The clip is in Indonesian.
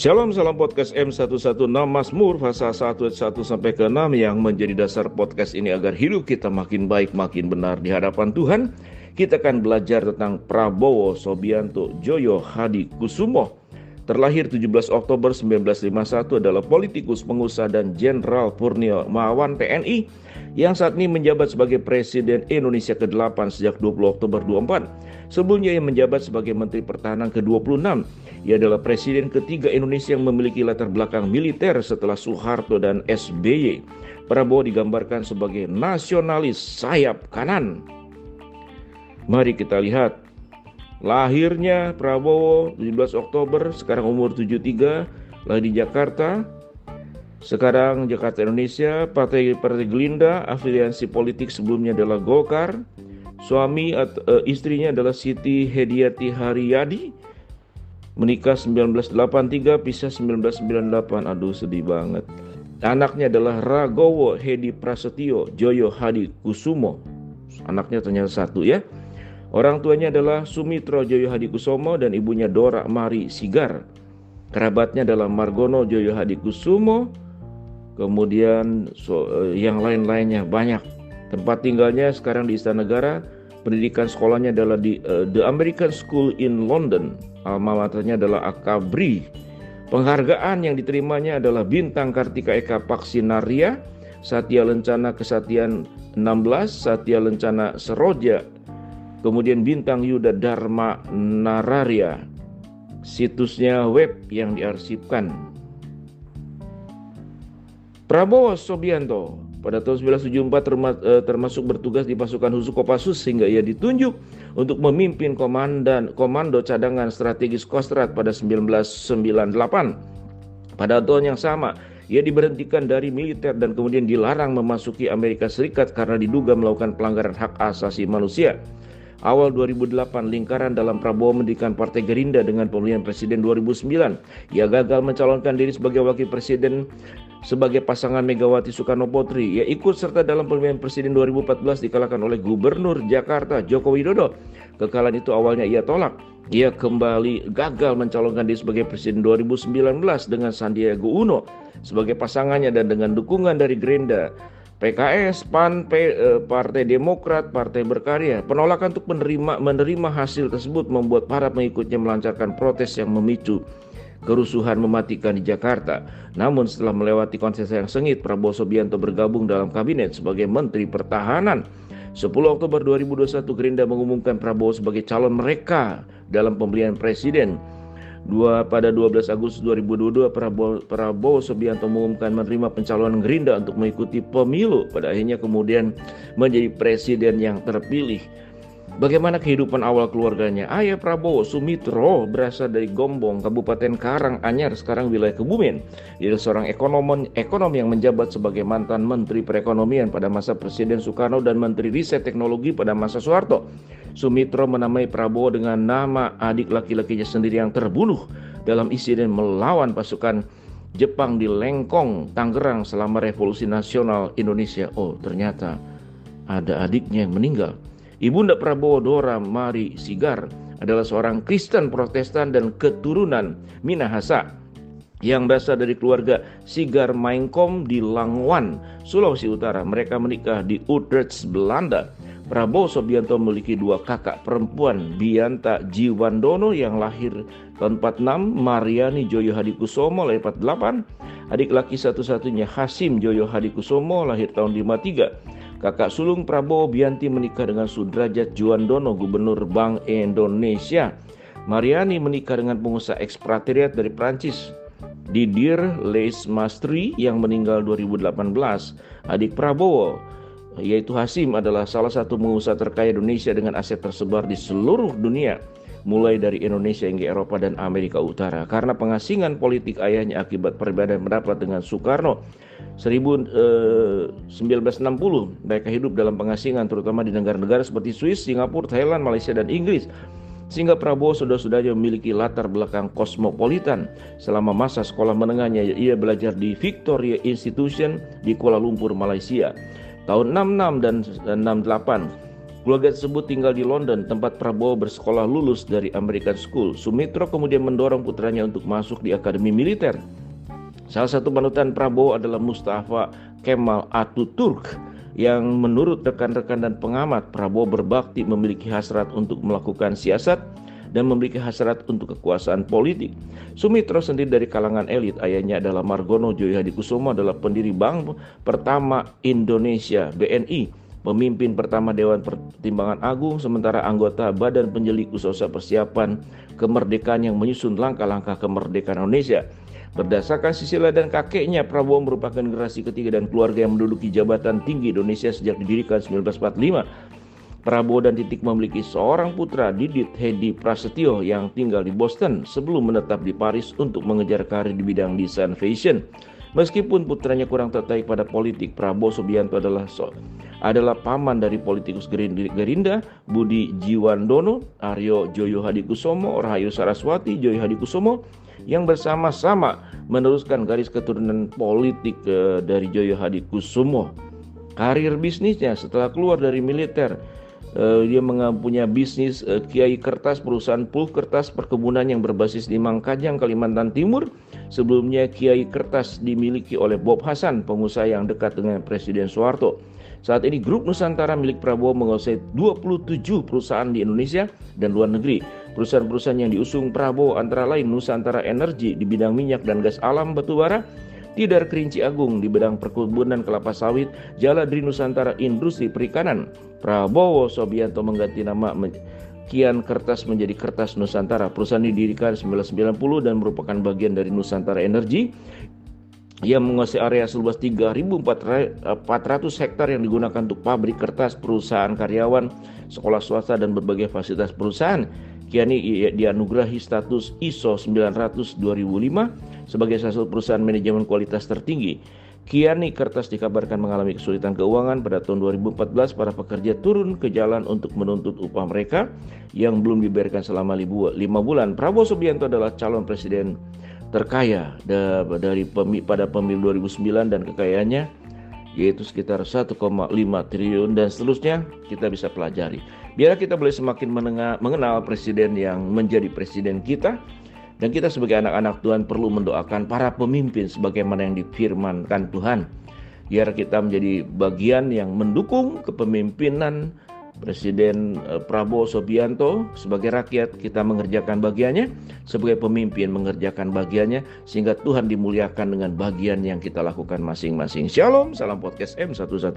Shalom, salam podcast M116 Mazmur pasal 1 ayat 1 sampai ke 6 yang menjadi dasar podcast ini agar hidup kita makin baik, makin benar di hadapan Tuhan. Kita akan belajar tentang Prabowo Sobianto Djoyo Hadikusumo. Terlahir 17 Oktober 1951, adalah politikus, pengusaha dan Jenderal Purnawirawan TNI yang saat ini menjabat sebagai Presiden Indonesia ke-8 sejak 20 Oktober 24. Sebelumnya ia menjabat sebagai Menteri Pertahanan ke-26. Ia adalah Presiden ketiga Indonesia yang memiliki latar belakang militer setelah Soeharto dan SBY. Prabowo digambarkan sebagai nasionalis sayap kanan. Mari kita lihat. Lahirnya Prabowo 17 Oktober, sekarang umur 73, lahir di Jakarta. Sekarang Jakarta Indonesia, Partai Gerindra, afiliasi politik sebelumnya adalah Golkar. Suami istrinya adalah Siti Hediati Haryadi. Menikah 1983, pisah 1998. Aduh, sedih banget. Anaknya adalah Ragowo Hedi Prasetyo Djoyo Hadikusumo. Anaknya ternyata satu ya. Orang tuanya adalah Sumitro Djoyo Hadikusumo dan ibunya Dora Mari Sigar. Kerabatnya adalah Margono Djoyo Hadikusumo. Kemudian yang lain-lainnya banyak. Tempat tinggalnya sekarang di Istana Negara. Pendidikan sekolahnya adalah di The American School in London. Alma maternya adalah Akabri. Penghargaan yang diterimanya adalah Bintang Kartika Eka Paksinaria, Satya Lencana Kesatian 16, Satya Lencana Seroja, kemudian Bintang Yuda Dharma Nararya. Situsnya web yang diarsipkan. Prabowo Sobianto pada tahun 1974 termasuk bertugas di pasukan khusus Kopassus sehingga ia ditunjuk untuk memimpin komando cadangan strategis Kostrad pada 1998. Pada tahun yang sama, ia diberhentikan dari militer dan kemudian dilarang memasuki Amerika Serikat karena diduga melakukan pelanggaran hak asasi manusia. Awal 2008, lingkaran dalam Prabowo mendirikan Partai Gerindra dengan pemilihan presiden 2009. Ia gagal mencalonkan diri sebagai wakil presiden sebagai pasangan Megawati Soekarno Putri. Ia ikut serta dalam pemilihan presiden 2014 dikalahkan oleh Gubernur Jakarta Joko Widodo. Kekalahan itu awalnya ia tolak. Ia kembali gagal mencalonkan diri sebagai presiden 2019 dengan Sandiaga Uno sebagai pasangannya dan dengan dukungan dari Gerindra, PKS, PAN, Partai Demokrat, Partai Berkarya. Penolakan untuk menerima hasil tersebut membuat para pengikutnya melancarkan protes yang memicu kerusuhan mematikan di Jakarta. Namun setelah melewati konsensus yang sengit, Prabowo Sobianto bergabung dalam kabinet sebagai Menteri Pertahanan. 10 Oktober 2021, Gerindra mengumumkan Prabowo sebagai calon mereka dalam pemilihan presiden. Pada 12 Agustus 2022, Prabowo Sobianto mengumumkan menerima pencalonan Gerindra untuk mengikuti pemilu. Pada akhirnya kemudian menjadi presiden yang terpilih. Bagaimana kehidupan awal keluarganya? Ayah Prabowo, Sumitro, berasal dari Gombong, Kabupaten Karanganyar, sekarang wilayah Kebumen. Dia adalah seorang ekonom yang menjabat sebagai mantan Menteri Perekonomian pada masa Presiden Soekarno dan Menteri Riset Teknologi pada masa Soeharto. Sumitro menamai Prabowo dengan nama adik laki-lakinya sendiri yang terbunuh dalam insiden melawan pasukan Jepang di Lengkong, Tangerang selama Revolusi Nasional Indonesia. Oh, ternyata ada adiknya yang meninggal. Ibunda Prabowo, Dora Mari Sigar, adalah seorang Kristen Protestan dan keturunan Minahasa yang berasal dari keluarga Sigar Mainkom di Langwan, Sulawesi Utara. Mereka menikah di Utrecht, Belanda. Prabowo Sobianto memiliki dua kakak perempuan, Bianta Jiwandono yang lahir tahun 46, Mariani Djoyo Hadikusumo lahir 48, adik laki satu-satunya Hasim Djoyo Hadikusumo lahir tahun 53. Kakak sulung Prabowo, Bianti, menikah dengan Sudrajat Juwandono, Gubernur Bank Indonesia. Mariani menikah dengan pengusaha ekspatriat dari Prancis, Didier Leesmastri, yang meninggal 2018. Adik Prabowo, yaitu Hasim, adalah salah satu pengusaha terkaya Indonesia dengan aset tersebar di seluruh dunia, mulai dari Indonesia hingga Eropa dan Amerika Utara. Karena pengasingan politik ayahnya akibat perbedaan pendapat dengan Soekarno 1960, mereka hidup dalam pengasingan terutama di negara-negara seperti Swiss, Singapura, Thailand, Malaysia, dan Inggris. Sehingga Prabowo saudara-saudaranya memiliki latar belakang kosmopolitan. Selama masa sekolah menengahnya, ia belajar di Victoria Institution di Kuala Lumpur, Malaysia. Tahun 66 dan 68, Keluarga tersebut tinggal di London, tempat Prabowo bersekolah lulus dari American School. Sumitro kemudian mendorong putranya untuk masuk di akademi militer. Salah satu panutan Prabowo adalah Mustafa Kemal Atatürk, yang menurut rekan-rekan dan pengamat, Prabowo berbakti memiliki hasrat untuk melakukan siasat dan memiliki hasrat untuk kekuasaan politik. Sumitro sendiri dari kalangan elit. Ayahnya adalah Margono Djoyohadikusumo, adalah pendiri Bank Pertama Indonesia (BNI), pemimpin pertama Dewan Pertimbangan Agung, sementara anggota Badan Penyelik Usaha Persiapan Kemerdekaan yang menyusun langkah-langkah kemerdekaan Indonesia. Berdasarkan silsilah dan kakeknya, Prabowo merupakan generasi ketiga dan keluarga yang menduduki jabatan tinggi Indonesia sejak didirikan 1945. Prabowo dan Titik memiliki seorang putra, Didit Hedi Prasetyo, yang tinggal di Boston sebelum menetap di Paris untuk mengejar karir di bidang desain fashion. Meskipun putranya kurang tertarik pada politik, Prabowo Subianto adalah paman dari politikus Gerindra, Budi Jiwandono, Aryo Djoyohadikusumo, Rahayu Saraswati Djoyohadikusumo, yang bersama-sama meneruskan garis keturunan politik dari Djoyohadikusumo. Karir bisnisnya setelah keluar dari militer, dia mempunyai bisnis Kiai Kertas, perusahaan pulp kertas perkebunan yang berbasis di Mangkajang, Kalimantan Timur. Sebelumnya Kiai Kertas dimiliki oleh Bob Hasan, pengusaha yang dekat dengan Presiden Soeharto. Saat ini grup Nusantara milik Prabowo menguasai 27 perusahaan di Indonesia dan luar negeri. Perusahaan-perusahaan yang diusung Prabowo antara lain Nusantara Energi di bidang minyak dan gas alam batubara, Tidar Kerinci Agung di bidang perkebunan kelapa sawit, Jaladri Nusantara Industri Perikanan. Prabowo Subianto mengganti nama Kian Kertas menjadi Kertas Nusantara. Perusahaan didirikan 1990 dan merupakan bagian dari Nusantara Energi yang menguasai area seluas 3.400 hektar yang digunakan untuk pabrik kertas, perusahaan karyawan, sekolah swasta, dan berbagai fasilitas perusahaan. Kiani dianugerahi status ISO 900 2005 sebagai salah satu perusahaan manajemen kualitas tertinggi. Kiani Kertas dikabarkan mengalami kesulitan keuangan. Pada tahun 2014 para pekerja turun ke jalan untuk menuntut upah mereka yang belum dibayarkan selama 5 bulan. Prabowo Subianto adalah calon presiden terkaya pada pemilu 2009 dan kekayaannya yaitu sekitar 1,5 triliun dan seterusnya kita bisa pelajari. Biar kita boleh semakin mengenal presiden yang menjadi presiden kita. Dan kita sebagai anak-anak Tuhan perlu mendoakan para pemimpin sebagaimana yang difirmankan Tuhan. Biar kita menjadi bagian yang mendukung kepemimpinan Presiden Prabowo Subianto. Sebagai rakyat kita mengerjakan bagiannya, sebagai pemimpin mengerjakan bagiannya, sehingga Tuhan dimuliakan dengan bagian yang kita lakukan masing-masing. Shalom, salam podcast M116.